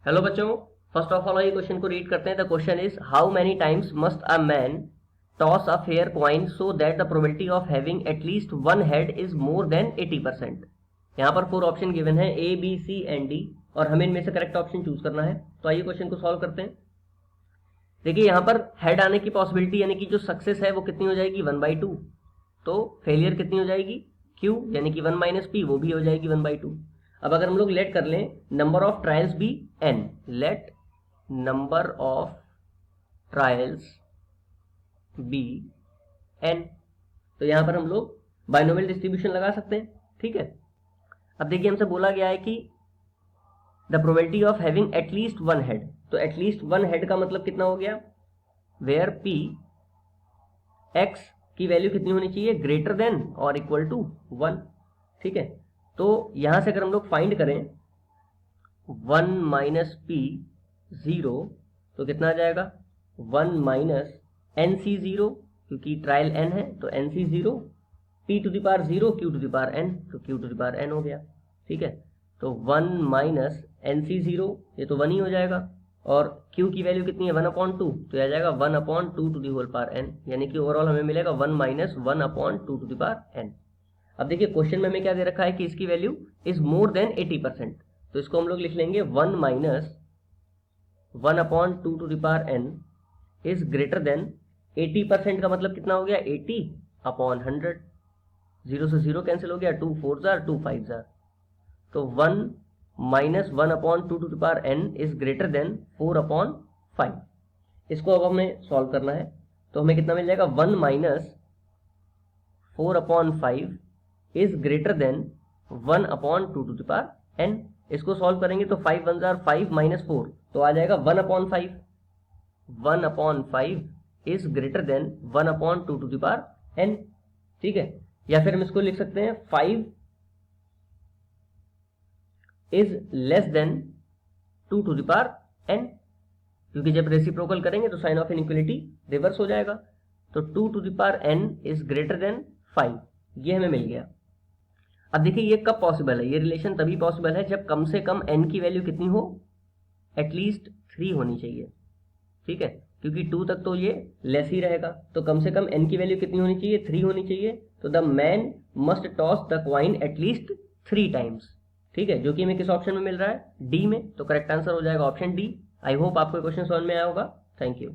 Hello बच्चों, first of all ये question को रीड करते हैं। The question is how many times must a man toss a fair coin so that the probability of having at least one head is more than 80%। यहाँ पर 4 option given है A B C and D और हमें इनमें से correct option choose करना है। तो आइए क्वेश्चन को सॉल्व करते हैं। देखिए यहाँ पर हेड आने की पॉसिबिलिटी यानी कि जो सक्सेस है वो कितनी हो जाएगी 1/2। तो फेलियर कितनी हो जाएगी क्यू यानी कि 1 माइनस पी, वो भी हो जाएगी 1/2। अब अगर हम लोग लेट कर लें number of trials be N, let number of trials be N, तो यहां पर हम लोग बाइनोमियल डिस्ट्रीब्यूशन लगा सकते हैं। ठीक है, अब देखिए हमसे बोला गया है कि the probability of having at least one head, तो एटलीस्ट वन हेड का मतलब कितना हो गया, वेयर पी एक्स की वैल्यू कितनी होनी चाहिए, ग्रेटर देन और इक्वल टू 1। ठीक है, तो यहां से अगर हम लोग फाइंड करें 1 माइनस पी 0 तो कितना आ जाएगा 1 माइनस एन सी 0, क्योंकि ट्रायल एन है तो N C 0, P to the power 0 Q to the power N, तो Q to the power N हो गया। ठीक है, तो 1 माइनस एन सी 0 ये तो 1 ही हो जाएगा और q की वैल्यू कितनी है 1/2, तो यह आ जाएगा 1/2 to the whole power n, यानी कि ओवरऑल हमें मिलेगा 1 minus 1/2 to the power n। अब देखिए क्वेश्चन में हमें क्या दे रखा है कि इसकी वैल्यू इज मोर देन 80%, तो इसको हम लोग लिख लेंगे 1 minus 1/2 to the power n is greater than 80%। का मतलब कितना हो गया 80/100, 0 से 0 कैंसिल हो गया, 2 4 जार 2 5 जार, तो 1 minus 1/2 to the power n is greater than 4/5। इसको अब हमें सॉल्व करना है, तो हमें कितना मिल जाएगा 1 minus 4/5 is greater than 1/2 to the power n। इसको सॉल्व करेंगे तो 5 1 जार 5 माइनस 4, तो आ जाएगा 1/5। 1/5 is greater than 1/2 to the power n। ठीक है, या फिर हम इसको लिख सकते हैं 5 is less than 2 to the power n, क्योंकि जब रेसिप्रोकल करेंगे तो साइन ऑफ इनइक्वालिटी रिवर्स हो जाएगा। तो 2 to the power n is greater than 5, ये हमें मिल गया। अब देखिए ये कब पॉसिबल है, ये रिलेशन तभी पॉसिबल है जब कम से कम n की वैल्यू कितनी हो, एटलीस्ट 3 होनी चाहिए। ठीक है, क्योंकि 2 तक तो ये लेस ही रहेगा, तो कम से कम n की वैल्यू कितनी होनी चाहिए 3 होनी चाहिए। तो the man must toss the coin at least 3 times. ठीक है, जो कि हमें किस ऑप्शन में मिल रहा है डी में, तो करेक्ट आंसर हो जाएगा ऑप्शन डी। आई होप आपको क्वेश्चन समझ में आया होगा। Thank you.